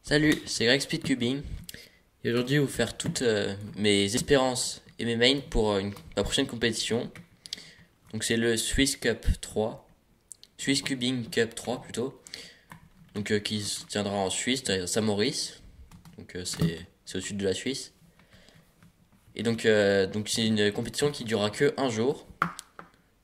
Salut, c'est Greg Speedcubing et aujourd'hui je vais vous faire toutes mes espérances et mes mains pour ma prochaine compétition. Donc c'est le Swiss Cup 3, Swiss Cubing Cup 3 plutôt, donc qui se tiendra en Suisse, à Saint-Maurice, donc c'est au sud de la Suisse. Et donc c'est une compétition qui durera que un jour.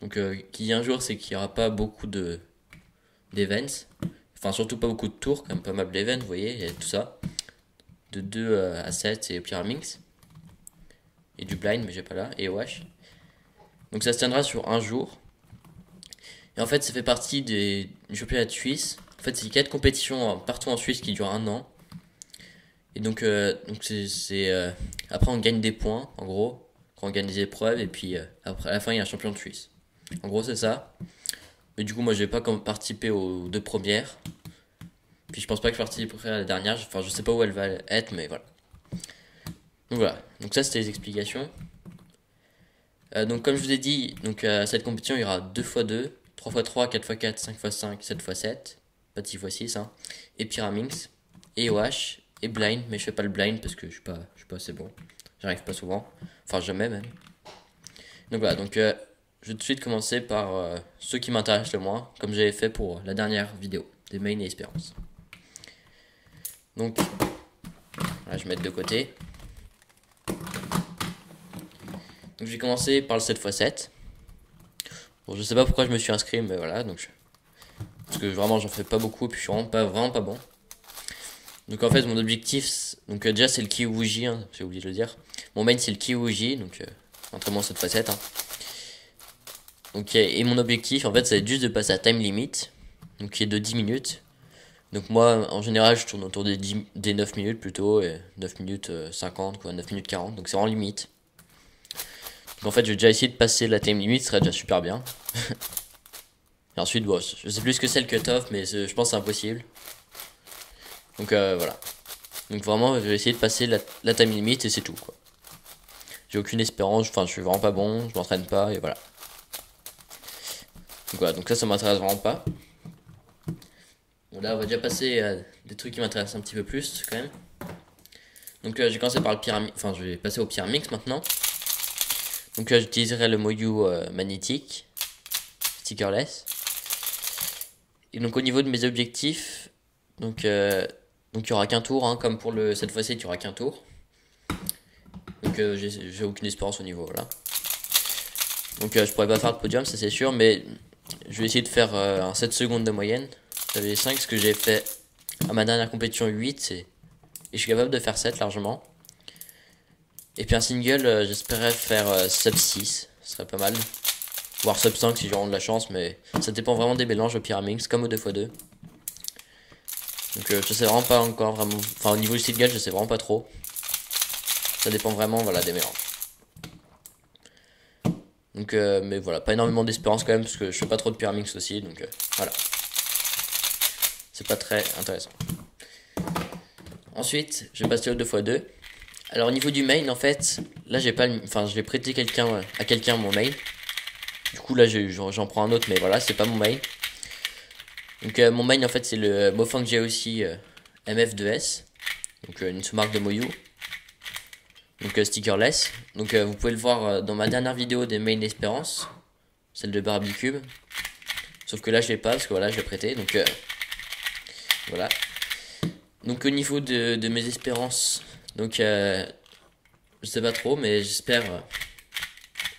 Donc qui dit un jour, c'est qu'il n'y aura pas beaucoup de d'events, enfin surtout pas beaucoup de tours, quand même pas mal d'events, vous voyez, il y a tout ça. De 2 à 7 et Pyraminx. Et du blind, mais j'ai pas là. Et wash. Donc ça se tiendra sur un jour. Et en fait, ça fait partie du championnat de Suisse. En fait, c'est 4 compétitions partout en Suisse qui durent un an. Et donc après, on gagne des points, en gros, quand on gagne des épreuves. Et puis après, à la fin, il y a un champion de Suisse. En gros, c'est ça. Mais du coup, moi, je vais pas participer aux deux premières. Puis je pense pas que je participerai à la dernière. Enfin, je sais pas où elle va être, mais voilà. Donc voilà. Donc ça, c'était les explications. Donc comme je vous ai dit, donc cette compétition il y aura 2x2, 3x3, 4x4, 5x5, 7x7, pas de 6x6 hein, et Pyraminx, et OH, et blind, mais je fais pas le blind parce que je suis pas assez bon, j'arrive pas souvent, enfin jamais même. Donc voilà, donc je vais tout de suite commencer par ceux qui m'intéressent le moins, comme j'avais fait pour la dernière vidéo, des main et espérance. Donc, voilà, je vais mettre de côté. Donc je vais commencer par le 7x7. Bon, je sais pas pourquoi je me suis inscrit, mais voilà, parce que vraiment j'en fais pas beaucoup, et puis je suis vraiment pas bon. Donc en fait mon objectif, donc déjà c'est le Kiwuji, hein, j'ai oublié de le dire. Mon main c'est le Kiwuji, donc entraînement cette facette. Hein. Donc et mon objectif en fait c'est juste de passer à time limit, donc qui est de 10 minutes. Donc moi en général je tourne autour des 9 minutes plutôt, et 9 minutes 50 quoi, 9 minutes 40, donc c'est en limite. Donc en fait je vais déjà essayer de passer la time limit, ce serait déjà super bien. Et ensuite, bon, je sais plus ce que c'est le cut-off, mais je pense que c'est impossible. Donc voilà. Donc vraiment, je vais essayer de passer la time limit et c'est tout, quoi. J'ai aucune espérance, enfin, je suis vraiment pas bon, je m'entraîne pas, et voilà. Donc voilà, donc ça m'intéresse vraiment pas. Bon, là, on va déjà passer à des trucs qui m'intéressent un petit peu plus, quand même. Donc j'ai commencé par le pyramide, enfin, je vais passer au Pyramix maintenant. Donc j'utiliserai le Moyu magnétique, stickerless. Et donc au niveau de mes objectifs, donc il y aura qu'un tour, hein, comme pour cette fois-ci, il y aura qu'un tour. Donc j'ai aucune espérance au niveau, voilà. Donc je pourrais pas faire de podium, ça c'est sûr, mais je vais essayer de faire un 7 secondes de moyenne. J'avais 5, ce que j'ai fait à ma dernière compétition 8, et je suis capable de faire 7 largement. Et puis un single, j'espérais faire sub 6, ce serait pas mal. Voire sub 5 si j'aurai de la chance, mais ça dépend vraiment des mélanges au Pyraminx, comme au 2x2. Donc je sais vraiment pas encore vraiment. Enfin au niveau du single je sais vraiment pas trop. Ça dépend vraiment voilà des mélanges. Donc mais voilà, pas énormément d'espérance quand même parce que je fais pas trop de Pyraminx aussi, donc voilà. C'est pas très intéressant. Ensuite, je vais passer au 2x2. Alors au niveau du main en fait, là j'ai pas enfin je vais prêter à quelqu'un mon main. Du coup là j'en prends un autre mais voilà, c'est pas mon main. Donc mon main en fait c'est le Mofang aussi MF2S. Donc une sous-marque de Moyu. Donc stickerless. Donc vous pouvez le voir dans ma dernière vidéo des main d'espérance, celle de Barbicube. Sauf que là je l'ai pas parce que voilà je l'ai prêté. Donc voilà. Donc au niveau de mes espérances, donc je sais pas trop, mais j'espère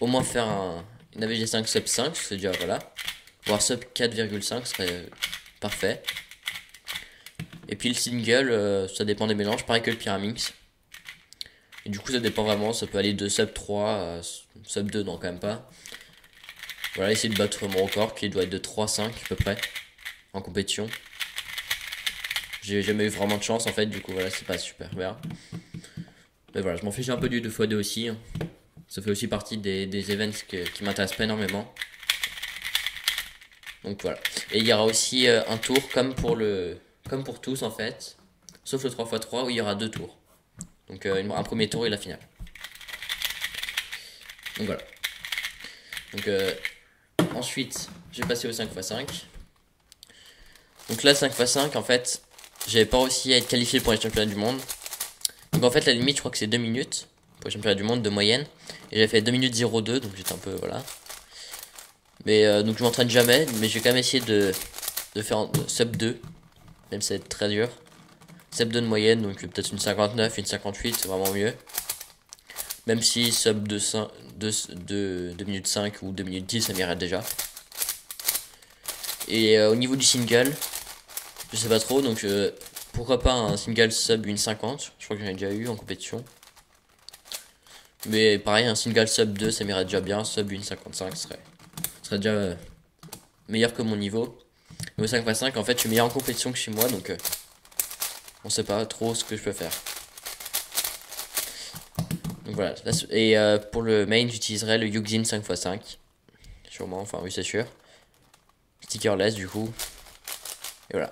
au moins faire une AVG5 sub 5, c'est déjà voilà. Voire sub 4,5 serait parfait. Et puis le single, ça dépend des mélanges, pareil que le Pyraminx. Et du coup ça dépend vraiment, ça peut aller de sub 3 à sub 2, non quand même pas. Voilà, essayer de battre mon record qui doit être de 3,5 à peu près en compétition. J'ai jamais eu vraiment de chance en fait, du coup voilà, c'est pas super bien. Mais voilà, je m'en fiche un peu du 2x2 aussi. Hein. Ça fait aussi partie des events qui m'intéressent pas énormément. Donc voilà. Et il y aura aussi un tour comme pour tous en fait. Sauf le 3x3 où il y aura 2 tours. Donc un premier tour et la finale. Donc voilà. Donc ensuite, j'ai passé au 5x5. Donc là 5x5 en fait, j'avais pas réussi à être qualifié pour les championnats du monde. Donc en fait la limite je crois que c'est 2 minutes pour les championnats du monde de moyenne. Et j'avais fait 2 minutes 02, donc j'étais un peu voilà. Mais donc je m'entraîne jamais, mais j'ai quand même essayé de faire un sub 2. Même si ça va être très dur. Sub 2 de moyenne, donc peut-être une 59, une 58, c'est vraiment mieux. Même si sub 2 minutes 5 ou 2 minutes 10 ça m'irait déjà. Et au niveau du single, je sais pas trop, donc pourquoi pas un single sub une 50. Je crois que j'en ai déjà eu en compétition. Mais pareil, un single sub 2 ça m'irait déjà bien. Sub une 55 serait déjà meilleur que mon niveau. Mais au 5x5 en fait je suis meilleur en compétition que chez moi, donc on sait pas trop ce que je peux faire. Donc voilà. Et pour le main j'utiliserai le Yuxin 5x5. Sûrement, enfin oui c'est sûr. Stickerless du coup. Et voilà.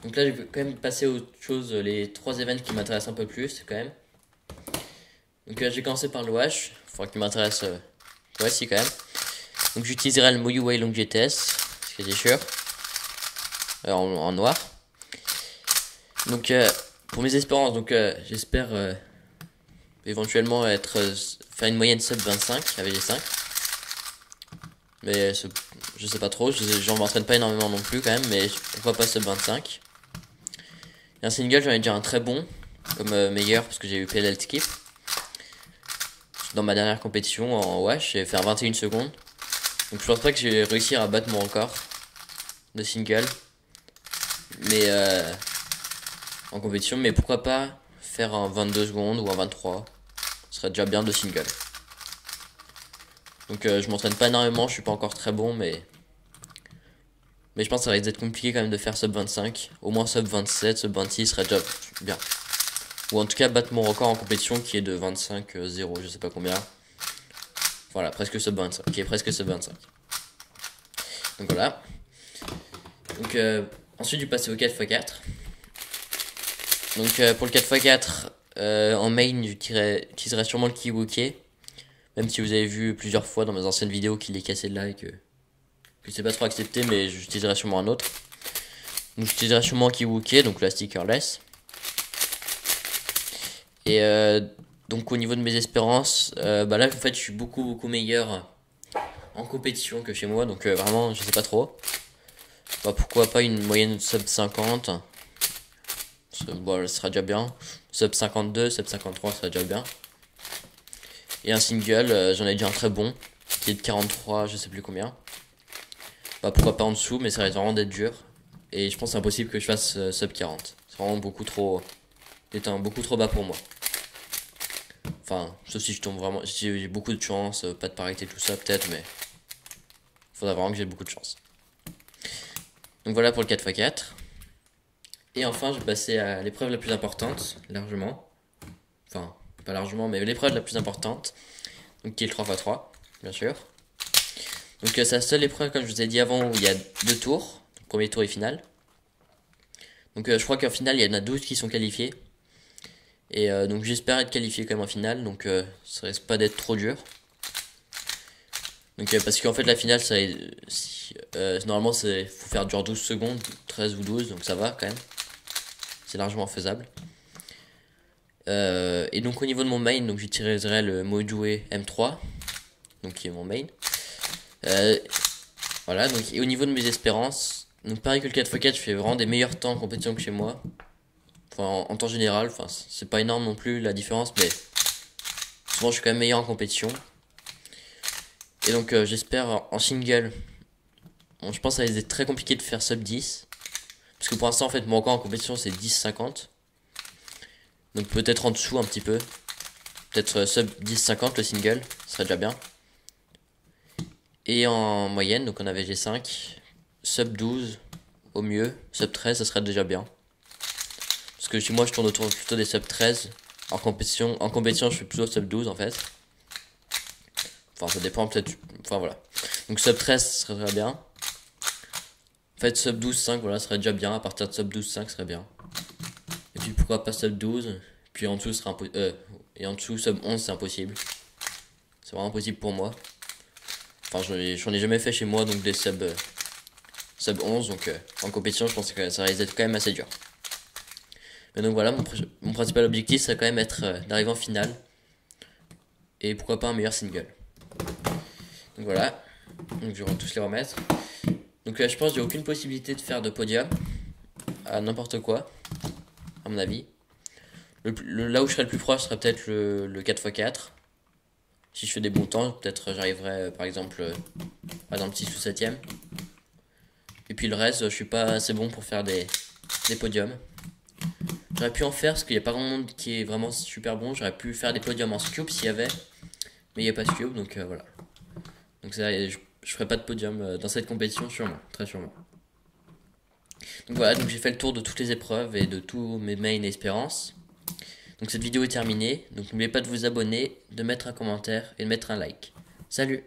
Donc là je vais quand même passer aux choses, les 3 events qui m'intéressent un peu plus quand même. Donc j'ai commencé par le Wash. Il faudra qu'il m'intéresse si quand même. Donc j'utiliserai le Moyu Wei Long GTS, ce qui est sûr. En noir. Donc pour mes espérances, donc j'espère éventuellement faire une moyenne sub 25 avec les 5. Mais je sais pas trop, j'en m'entraîne pas énormément non plus quand même, mais pourquoi pas sub 25. Et un single, j'en ai déjà un très bon, comme meilleur, parce que j'ai eu PLL Skip. Dans ma dernière compétition en Wash, j'ai fait un 21 secondes. Donc je pense pas que je vais réussir à battre mon record de single. Mais en compétition, mais pourquoi pas faire un 22 secondes ou un 23. Ce serait déjà bien de single. Donc je m'entraîne pas énormément, je suis pas encore très bon, mais je pense que ça risque d'être compliqué quand même de faire sub 25. Au moins sub 27, sub 26 serait déjà bien. Ou en tout cas battre mon record en compétition qui est de 25-0, je sais pas combien. Voilà, presque sub 25, qui est presque sub 25. Donc voilà. Donc ensuite du passer au 4x4. Donc pour le 4x4, en main j'utiliserai sûrement le Kiwuke. Même si vous avez vu plusieurs fois dans mes anciennes vidéos qu'il est cassé de là et que c'est pas trop accepté, mais j'utiliserai sûrement un autre. Donc j'utiliserai sûrement Kiwuke, donc la stickerless. Et donc au niveau de mes espérances, bah là en fait je suis beaucoup meilleur en compétition que chez moi, donc vraiment je sais pas trop. Bah pourquoi pas une moyenne sub 50. Bon, ça sera déjà bien. Sub 52, sub 53 ça sera déjà bien. Et un single, j'en ai déjà un très bon, qui est de 43, je sais plus combien. Bah pourquoi pas en dessous, mais ça va vraiment d'être dur. Et je pense que c'est impossible que je fasse sub 40. C'est vraiment beaucoup trop bas pour moi. Enfin, sauf si je tombe vraiment, si j'ai beaucoup de chance, pas de parité, tout ça peut-être, mais faudra vraiment que j'ai beaucoup de chance. Donc voilà pour le 4x4. Et enfin, je vais passer à l'épreuve la plus importante, largement. Enfin, pas largement, mais l'épreuve la plus importante. Donc qui est le 3x3, bien sûr. Donc c'est la seule épreuve, comme je vous ai dit avant, où il y a 2 tours. Premier tour et finale. Donc je crois qu'en finale, il y en a 12 qui sont qualifiés. Et donc j'espère être qualifié quand même en finale. Donc ça risque pas d'être trop dur. Donc parce qu'en fait la finale, normalement il faut faire genre 12 secondes, 13 ou 12, donc ça va quand même. C'est largement faisable. Et donc au niveau de mon main, donc j'utiliserai le Mojue M3, donc qui est mon main. Voilà, donc et au niveau de mes espérances, donc pareil que le 4x4, je fais vraiment des meilleurs temps en compétition que chez moi. Enfin en temps général, enfin c'est pas énorme non plus la différence, mais souvent je suis quand même meilleur en compétition. Et donc j'espère en single. Bon, je pense que ça va être très compliqué de faire sub 10. Parce que pour l'instant en fait mon record en compétition c'est 10-50. Donc peut-être en dessous un petit peu. Peut-être sub 10-50 le single, ce serait déjà bien. Et en moyenne, donc on avait G5, sub 12 au mieux, sub 13 ça serait déjà bien. Parce que chez moi je tourne autour plutôt des sub 13. En compétition je fais plutôt sub 12 en fait. Enfin ça dépend peut-être, enfin voilà. Donc sub 13 ça serait très bien. En fait sub 12-5 voilà ça serait déjà bien, à partir de sub 12-5 serait bien. Et puis pourquoi pas sub 12, puis en dessous sera et en dessous sub 11 c'est impossible. C'est vraiment impossible pour moi. Enfin j'en ai jamais fait chez moi, donc des sub sub 11, donc en compétition je pense que ça risque d'être quand même assez dur. Mais donc voilà, mon principal objectif c'est quand même être d'arriver en finale. Et pourquoi pas un meilleur single. Donc voilà, donc je vais tous les remettre. Donc là je pense qu'il n'y a aucune possibilité de faire de podium à n'importe quoi, à mon avis. Là où je serais le plus proche serait peut-être le 4x4. Si je fais des bons temps, peut-être j'arriverai par exemple 6 ou 7ème. Et puis le reste, je suis pas assez bon pour faire des podiums. J'aurais pu en faire parce qu'il n'y a pas grand monde qui est vraiment super bon. J'aurais pu faire des podiums en Scube s'il y avait. Mais il n'y a pas Scube, donc voilà. Donc ça, je ferai pas de podium dans cette compétition, sûrement, très sûrement. Donc voilà, donc j'ai fait le tour de toutes les épreuves et de tous mes mains et espérances. Donc cette vidéo est terminée. Donc n'oubliez pas de vous abonner, de mettre un commentaire et de mettre un like. Salut!